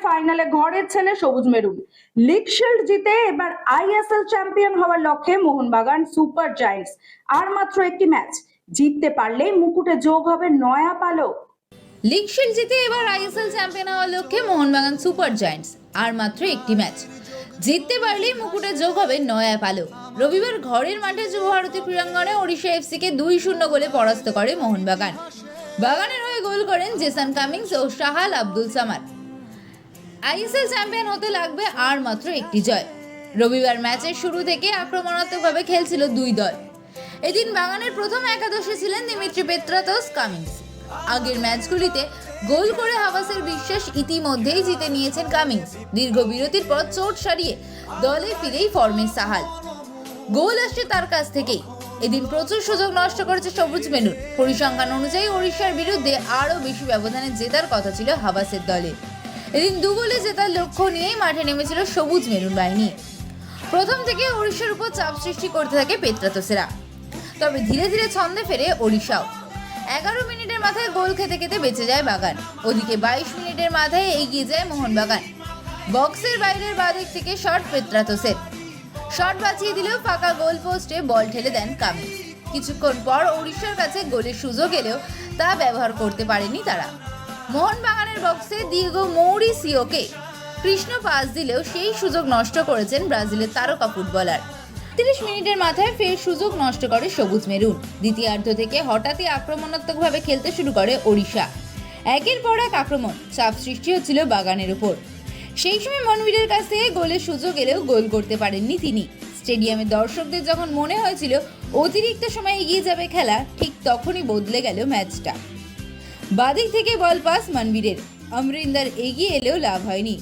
ফাইনালে ঘরের ছেলে সবুজ মেরুন। লিগ শিল্ড জিতে এবার আইএসএল চ্যাম্পিয়ন হওয়ার লক্ষ্যে মোহনবাগান সুপার জায়ান্টস। আর মাত্র একটি ম্যাচ জিততে পারলেই মুকুটে যোগ হবে নয়া পালক। লিগ শিল্ড জিতে এবার আইএসএল চ্যাম্পিয়ন হওয়ার লক্ষ্যে মোহনবাগান সুপার জায়ান্টস। আর মাত্র একটি ম্যাচ জিততে পারলেই মুকুটে যোগ হবে নয়া পালক। রবিবার ঘরের মাঠে যুব ভারতী ক্রীড়াঙ্গনে ওড়িশা এফসিকে 2-0 গোলে পরাস্ত করে মোহনবাগান। বাগানের হয়ে গোল করেন জেসন কামিংস ও শাহাল আব্দুল সামাদ। আইএসএল চ্যাম্পিয়ন হতে লাগবে আর মাত্র একটি জয়। রবিবার ম্যাচের শুরু থেকে আক্রমণাত্মকভাবে খেলছিল দুই দল। এদিন বাগানের প্রথম একাদশে ছিলেন দিমিত্রি পেত্রাতস, কামিংস। আগের ম্যাচগুলিতে গোল করে হাবাসের বিশ্বাস ইতিমধ্যেই জিতে নিয়েছেন কামিংস। দীর্ঘ বিরতির পর চোট সারিয়ে দলে ফিরেই ফর্মে সাহাল। গোল আসছে তার কাছ থেকেই। এদিন প্রচুর সুযোগ নষ্ট করেছে সবুজ মেরুন। পরিসংখ্যান অনুযায়ী ওড়িশার বিরুদ্ধে আরও বেশি ব্যবধানে জেতার কথা ছিল হাবাসের দলে। এদিন দু গোলে জেতার লক্ষ্য নিয়েই মাঠে নেমেছিল সবুজ মেরুন বাহিনী। প্রথম থেকে ওড়িশার উপর চাপ সৃষ্টি করতে থাকে পেত্রাতসেরা, তবে ধীরে ধীরে ছন্দে ফেরে ওড়িশাও। 11 মিনিটের মাথায় গোল খেতে খেতে বেঁচে যায় বাগান। ওদিকে 22 মিনিটের মাথায় এগিয়ে যায় মোহনবাগান। বক্সের বাইরের বাদিক থেকে শট পেত্রাতসের। শট বাঁচিয়ে দিলেও ফাঁকা গোল পোস্টে বল ঠেলে দেন কামিংস। কিছুক্ষণ পর ওড়িশার কাছে গোলের সুযোগ এলেও তা ব্যবহার করতে পারেনি তারা। মোহনবাগানের বক্সে দিয়েগো মৌরিসিওকে কৃষ্ণ পাস দিলেও সেই সুযোগ নষ্ট করেছেন ব্রাজিলের তারকা ফুটবলার। 30 মিনিটের মাথায় ফের সুযোগ নষ্ট করে সবুজ মেরুন। দ্বিতীয়ার্ধ থেকে হঠাৎই আক্রমণাত্মকভাবে খেলতে শুরু করে ওড়িশা। একের পর এক আক্রমণ, চাপ সৃষ্টি হচ্ছিল বাগানের উপর। সেই সময় মনবীরের কাছ থেকে গোলের সুযোগ এলেও গোল করতে পারেননি তিনি। স্টেডিয়ামে দর্শকদের যখন মনে হয়েছিল অতিরিক্ত সময় এগিয়ে যাবে খেলা, ঠিক তখনই বদলে গেল ম্যাচটা। বাদিক থেকে বল পাস মনবীরের। অমরিন্দর এগিয়ে এলেও লাভ হয়নি।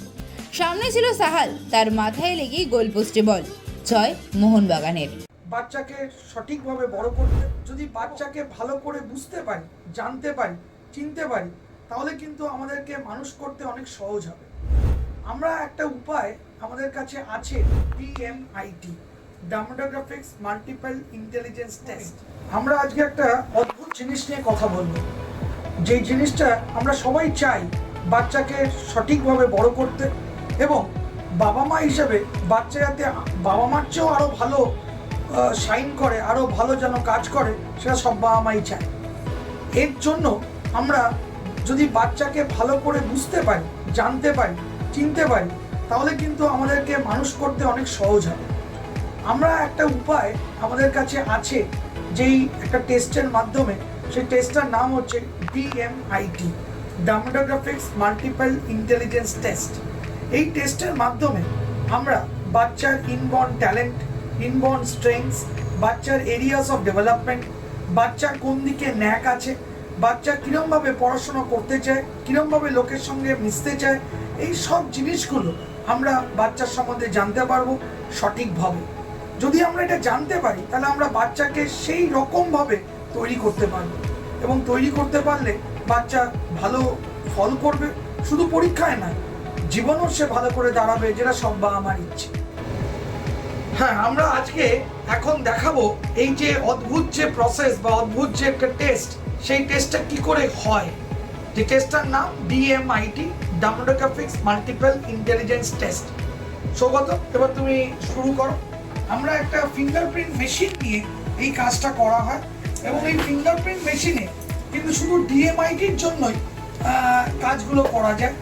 সামনে ছিল সাহাল, তার মাথায় লেগেই গোল পোস্টে বল। জয় মোহনবাগানের। বাচ্চাকে সঠিকভাবে বড় করতে, যদি বাচ্চাকে ভালো করে বুঝতে পারি, জানতে পারি, চিনতে পারি, তাহলে কিন্তু আমাদেরকে মানুষ করতে অনেক সহজ হবে। আমরা একটা উপায় আমাদের কাছে আছে, DMIT, demographics multiple intelligence test. আমরা আজকে একটা অদ্ভুত জিনিস নিয়ে কথা বলবো, যে জিনিসটা আমরা সবাই চাই বাচ্চাকে সঠিকভাবে বড় করতে, এবং বাবা মা হিসেবে বাচ্চা যাতে বাবা মার চেয়েও আরও ভালো শাইন করে, আরও ভালো যেন কাজ করে, সেটা সব বাবা মাই চায়। এর জন্য আমরা যদি বাচ্চাকে ভালো করে বুঝতে পারি, জানতে পারি, চিনতে পারি, তাহলে কিন্তু আমাদেরকে মানুষ করতে অনেক সহজ হবে। আমরা একটা উপায় আমাদের কাছে আছে, যেই একটা টেস্টের মাধ্যমে, সেই টেস্টটার নাম হচ্ছে DMIT, demographics multiple intelligence test. এই টেস্টের মাধ্যমে আমরা বাচ্চার ইনবর্ন ট্যালেন্ট, ইনবর্ন স্ট্রেংথস, বাচ্চার এরিয়াস অফ ডেভেলপমেন্ট, বাচ্চার কোন দিকে ন্যাক আছে, বাচ্চা কীরমভাবে পড়াশোনা করতে চায়, কীরমভাবে লোকের সঙ্গে মিশতে চায়, এই সব জিনিসগুলো আমরা বাচ্চার সম্বন্ধে জানতে পারবো সঠিকভাবে। যদি আমরা এটা জানতে পারি, তাহলে আমরা বাচ্চাকে সেই রকমভাবে তৈরি করতে পারবো, এবং তৈরি করতে পারলে বাচ্চা ভালো ফল করবে, শুধু পরীক্ষায় নয়, জীবনও সে ভালো করে দাঁড়াবে, যেটা সব বাবা মার ইচ্ছে। হ্যাঁ, আমরা আজকে এখন দেখাবো এই যে অদ্ভুত যে প্রসেস বা অদ্ভুত যে একটা টেস্ট, সেই টেস্টটা কি করে হয়। যে টেস্টটার নাম DMIT, demographics multiple intelligence test. Saugata, এবার তুমি শুরু করো। আমরা একটা ফিঙ্গারপ্রিন্ট মেশিন নিয়ে এই কাজটা করা হয়, এবং এই ফিঙ্গারপ্রিন্ট মেশিনে কিন্তু শুধু DMITর জন্যই কাজগুলো করা যায়।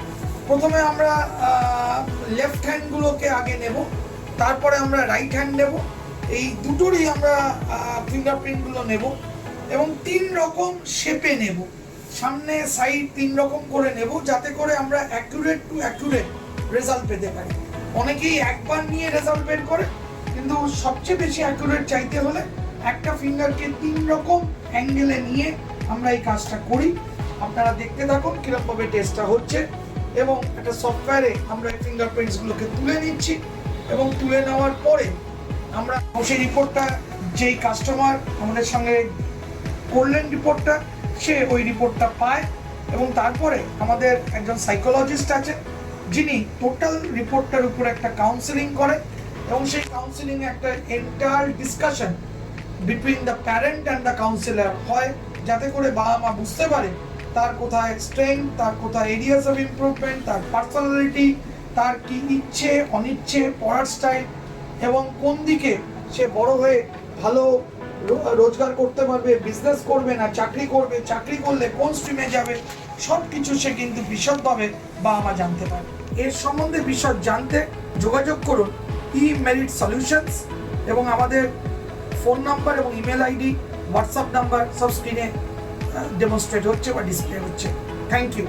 প্রথমে আমরা লেফট হ্যান্ডগুলোকে আগে নেব, তারপরে আমরা রাইট হ্যান্ড নেব। এই দুটোরই আমরা ফিঙ্গারপ্রিন্টগুলো নেব, এবং 3 রকম শেপে নেব, সামনে সাইড 3 রকম করে নেব, যাতে করে আমরা অ্যাকুরেট টু অ্যাকুরেট রেজাল্ট পেতে পারি। অনেকেই একবার নিয়ে রেজাল্ট বের করে, কিন্তু সবচেয়ে বেশি অ্যাকুরেট চাইতে হলে একটা ফিঙ্গারকে 3 রকম অ্যাঙ্গেলে নিয়ে আমরা এই কাজটা করি। আপনারা দেখতে থাকুন কীরকমভাবে টেস্টটা হচ্ছে, এবং একটা সফটওয়্যারে আমরা এই ফিঙ্গারপ্রিন্টসগুলোকে তুলে নিচ্ছি, এবং তুলে নেওয়ার পরে আমরা সেই রিপোর্টটা, যেই কাস্টমার আমাদের সঙ্গে করলেন রিপোর্টটা, সে ওই রিপোর্টটা পায়, এবং তারপরে আমাদের একজন সাইকোলজিস্ট আছে, যিনি টোটাল রিপোর্টটার উপর একটা কাউন্সেলিং করে, এবং সেই কাউন্সেলিংয়ে একটা entire discussion between the parent and the councillor হয়, যাতে করে বাবা মা বুঝতে পারে তার কোথায় স্ট্রেংথ, তার কোথায় এরিয়াস অফ ইমপ্রুভমেন্ট, তার পার্সোনালিটি, তার কি ইচ্ছে অনিচ্ছে, পড়ার স্টাইল এবং কোন দিকে সে বড় হয়ে ভালো রোজগার করতে পারবে, বিজনেস করবে না চাকরি করবে, চাকরি করলে কোন স্ট্রিমে যাবে, সব কিছু সে কিন্তু বিশদভাবে বাবা মা জানতে পারে। এর সম্বন্ধে বিশদ জানতে যোগাযোগ করুন মেরিট সলিউশনস এবং আমাদের ফোন নাম্বার এবং ইমেল আইডি, হোয়াটসঅ্যাপ নাম্বার সব স্ক্রিনে ডেমনস্ট্রেট হচ্ছে বা ডিসপ্লে হচ্ছে। Thank you.